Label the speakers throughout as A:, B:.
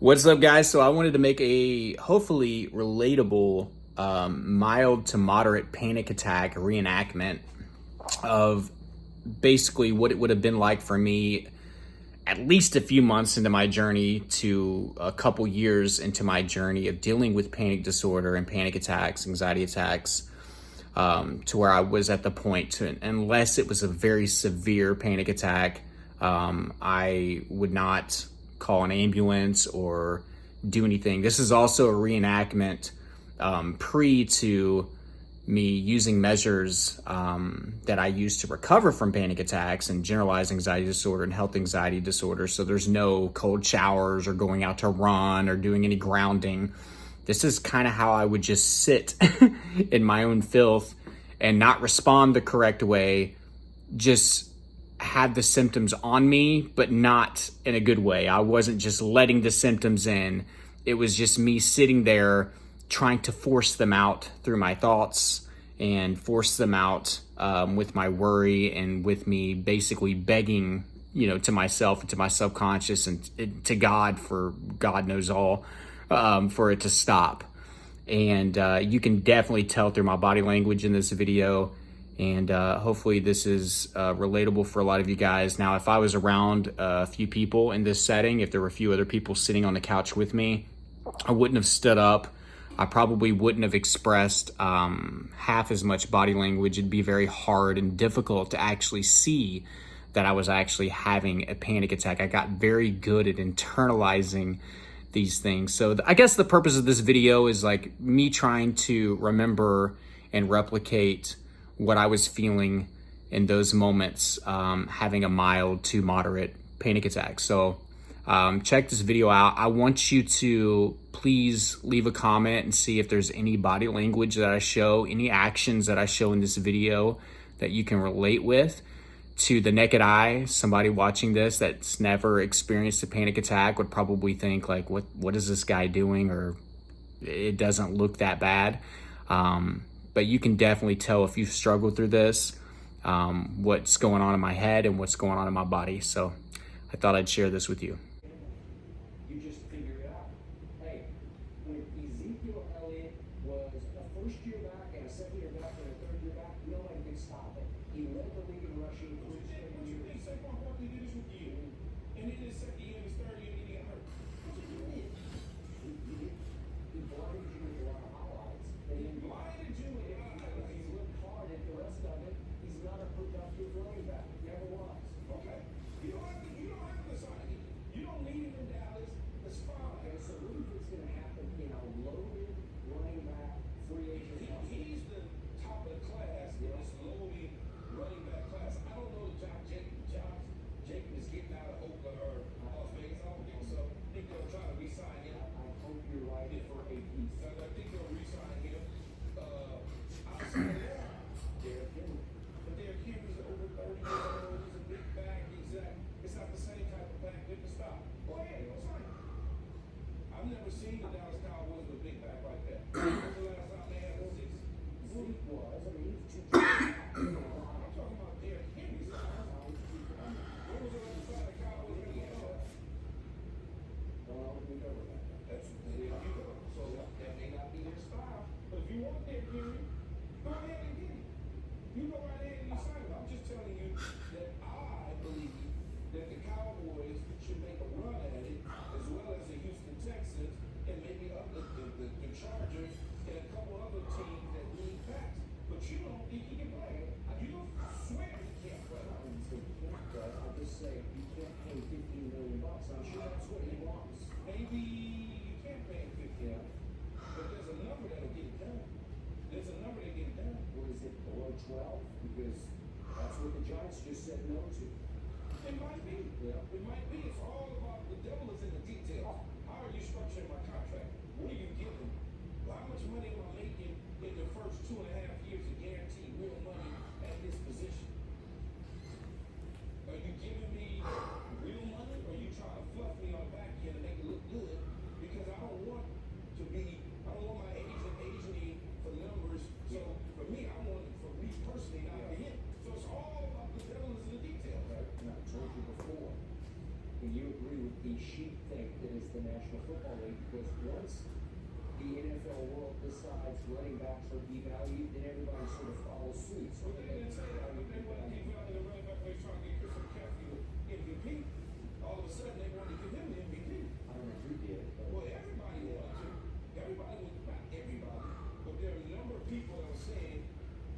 A: What's up, guys? So I wanted to make a hopefully relatable, mild to moderate panic attack reenactment of basically what it would have been like for me at least a few months into my journey to a couple years into my journey of dealing with panic disorder and panic attacks, anxiety attacks, to where I was at the point to, unless it was a very severe panic attack, I would not call an ambulance or do anything. This is also a reenactment pre to me using measures that I use to recover from panic attacks and generalized anxiety disorder and health anxiety disorder. So there's no cold showers or going out to run or doing any grounding. This is kind of how I would just sit in my own filth and not respond the correct way, just had the symptoms on me, but not in a good way. I wasn't just letting the symptoms in. It was just me sitting there trying to force them out through my thoughts and force them out with my worry and with me basically begging, to myself and to my subconscious and to God, for God knows all, for it to stop. And you can definitely tell through my body language in this video. And hopefully this is relatable for a lot of you guys. Now, if I was around a few people in this setting, if there were a few other people sitting on the couch with me, I wouldn't have stood up. I probably wouldn't have expressed half as much body language. It'd be very hard and difficult to actually see that I was actually having a panic attack. I got very good at internalizing these things. So I guess the purpose of this video is like me trying to remember and replicate what I was feeling in those moments, having a mild to moderate panic attack. So check this video out. I want you to please leave a comment and see if there's any body language that I show, any actions that I show in this video that you can relate with. To the naked eye, somebody watching this that's never experienced a panic attack would probably think like, what is this guy doing? Or it doesn't look that bad. But you can definitely tell if you've struggled through this, what's going on in my head and what's going on in my body. So I thought I'd share this with you.
B: You just figure it out. Hey, when Ezekiel Elliott was a first year back and a second year back and a third year back, nobody could stop it. He led the league in rushing for 6 years.
C: Saquon Barkley did this with you, and in his second year, his third year, he got hurt. What you did?
B: He blinded you with a lot of highlights. And he
C: Blinded you with a lot of highlights.
B: He's looked hard at the rest of it. He's not a productive running back. Never was.
C: Okay. You don't have to sign him. You don't need him in Dallas. That's fine.
B: Okay, so what do you think's going to happen in a loaded running back free agent market?
C: He's the top of the class in this loaded running back class. I don't know if Josh Jacobs is getting out of Oakland or Las Vegas. I don't think so. I think they'll try to re-sign him.
B: I hope you're right for a piece.
C: I think they'll re-sign him. Outside of that,
B: Derrick Henry.
C: but Derrick Henry's over 30 years old. He's a big back. It's not the same type of back that can stop. Go ahead, go sign him. I've never seen the Dallas Cowboys with a big back like that. When was the last time they had a six?
B: Zeke was. I mean, he's too
C: I'm talking about Derrick Henry. When was the last time the Cowboys had a big back?
B: Well, we go with that.
C: There you go. So that may not be their style. But if you want Derrick Henry, go ahead and get him. You go right ahead and you sign him. I'm just telling you that I believe that the Cowboys should make a run at it, as well as the Houston Texans and maybe the Chargers and a couple other teams that need backs. But you don't think he can play. You don't swear he can't play.
B: I wouldn't say he can't play. I'll just say you can't pay $15 million. I'm sure that's what he wants.
C: Maybe you can't pay him 50, but there's a number that'll get it done. There's a number that get it done.
B: Or is it below 12? Because that's what the Giants just said no to.
C: It might be.
B: Yeah.
C: It might be. It's all about the devil is in the details. How are you structuring my contract? What are you giving? How much money am I making in the first 2.5 years of guaranteed real money at this position? Are you giving me real money, or are you trying to fluff me on the back end and make it look good? Because I don't want my agent agenting for numbers. So for me, I want it for me personally, not for him. So it's all about the devil is in the details.
B: And I told you before, when you agree with the sheep thing that is National Football League, because once the NFL world decides running backs are devalued, then everybody sort of follows suit. So
C: But they didn't say that. They want to keep running the running back. They trying to get Christian McCaffrey MVP. All of a sudden, they want to give him the MVP.
B: I don't know who did, but
C: Well, everybody wanted to. Everybody was, not everybody, but there are a number of people that were saying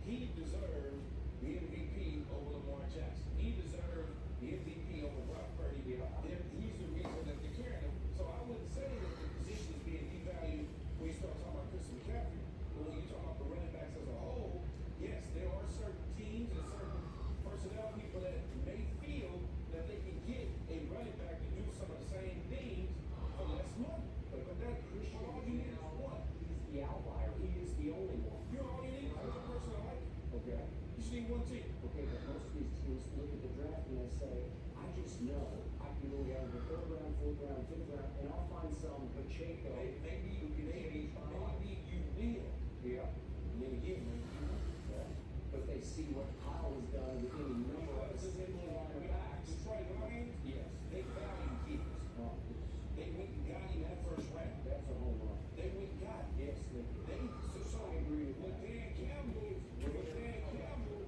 C: he deserved the MVP over Lamar Jackson. He deserved the MVP over Brock Purdy. He's the reason that they're carrying him. So I wouldn't say that the position is being devalued when you start talking about Christian McCaffrey. But when you talk about the running backs as a whole, yes, there are certain teams and certain personnel people that may feel that they can get a running back to do some of the same things for less money. But that Christian, all you need is one.
B: he's the outlier. He is the only one.
C: You're all you need is one person to like it.
B: Okay?
C: You just need one team.
B: Okay, but most of these teams look at the draft and they say, I just know I can go down to the third round, fourth round, fifth round, and I'll find some Pacheco.
C: Maybe you will.
B: Yeah.
C: And then again, maybe you won't.
B: Yeah. But they see what Kyle has done with any number of single line backs.
C: Detroit Lions,
B: Yes.
C: they value kids.
B: Oh,
C: They went and got him that first round.
B: that's a home run.
C: They went and got him.
B: Yes, they did.
C: So
B: I agree with
C: what
B: that.
C: Dan Campbell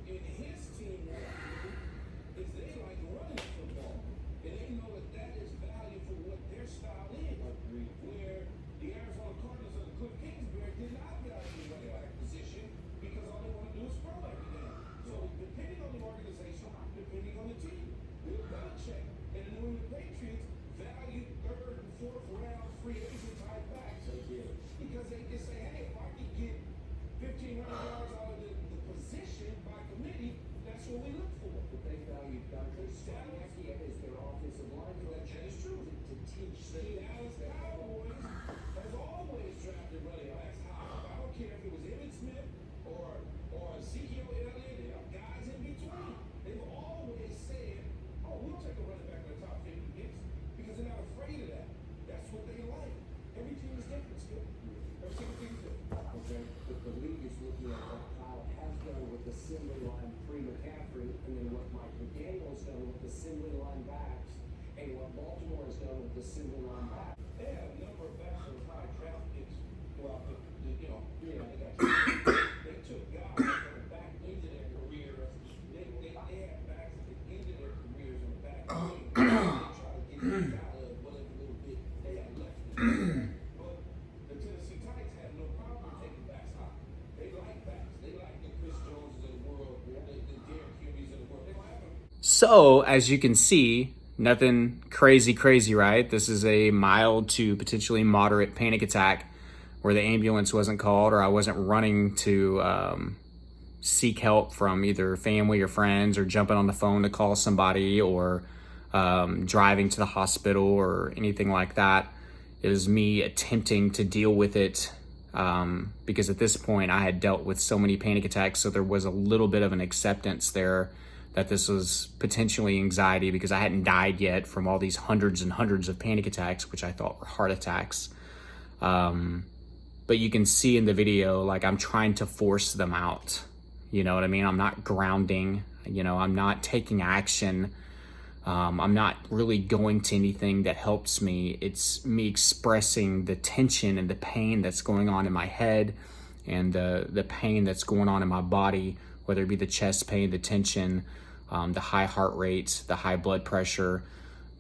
C: and his team want to do is they like running football. And they know that that is value for what their style is.
B: Agreed.
C: Where the Arizona Cardinals and the Cliff Kingsbury did not value the running back position because all they want to do is throw every game. So depending on the organization, depending on the team, Bill Belichick and the New England Patriots value third and fourth round free agent type backs.
B: They did.
C: Because they can say, hey, if I can get 1,500 yards out of the position by committee, that's what we look for.
B: But they valued Dante Staniaki as their offensive line coach.
C: That is true.
B: To teach
C: The
B: skills.
C: Dallas Cowboys has always drafted running backs high. I don't care if it was Emmitt Smith or Ezekiel Elliott, guys in between. They've always said, oh, we'll take a running back in the top 50 picks because they're not afraid of that. That's what they like. Every team is different, Skip. Every single team is different.
B: Okay, but the league is looking at what Kyle has done with the assembly line pre-McCaffrey, and then what Mike McDaniel's done with the assembly line backs, and what Baltimore has done with the assembly line backs.
C: They had a number of backs with high draft picks throughout the they took guys from the back end of their career. They had backs at the end of their careers on the back end. They try to get them out of whatever little bit they had left. But the Tennessee Titans had no problem taking backs high. They like backs. They like the Chris Joneses of the world, the Derrick Henrys of the world. They don't have them.
A: So, as you can see, nothing crazy, right? This is a mild to potentially moderate panic attack where the ambulance wasn't called or I wasn't running to seek help from either family or friends or jumping on the phone to call somebody or driving to the hospital or anything like that. It was me attempting to deal with it because at this point I had dealt with so many panic attacks, so there was a little bit of an acceptance there that this was potentially anxiety because I hadn't died yet from all these hundreds and hundreds of panic attacks, which I thought were heart attacks. But you can see in the video, like I'm trying to force them out. You know what I mean? I'm not grounding, I'm not taking action. I'm not really going to anything that helps me. It's me expressing the tension and the pain that's going on in my head and the pain that's going on in my body, whether it be the chest pain, the tension, the high heart rate, the high blood pressure,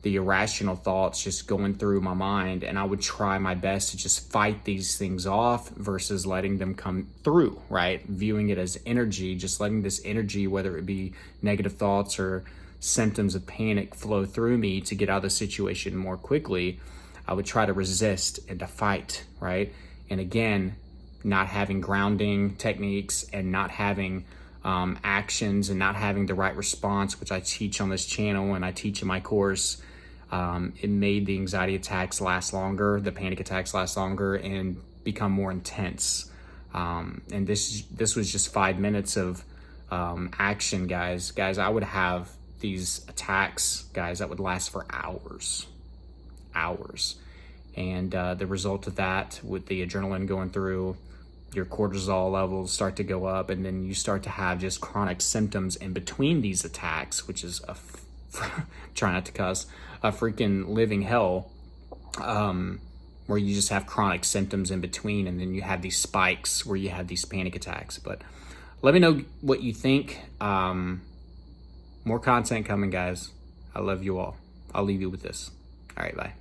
A: the irrational thoughts just going through my mind. And I would try my best to just fight these things off versus letting them come through, right? Viewing it as energy, just letting this energy, whether it be negative thoughts or symptoms of panic, flow through me to get out of the situation more quickly. I would try to resist and to fight, right? And again, not having grounding techniques and not having actions and not having the right response, which I teach on this channel and I teach in my course, it made the anxiety attacks last longer, the panic attacks last longer and become more intense. And this was just 5 minutes of action, guys. I would have these attacks, guys, that would last for hours. And the result of that, with the adrenaline going through, your cortisol levels start to go up, and then you start to have just chronic symptoms in between these attacks, which is try not to cuss, a freaking living hell. where you just have chronic symptoms in between, and then you have these spikes where you have these panic attacks. But let me know what you think. More content coming, guys. I love you all. I'll leave you with this. All right, bye.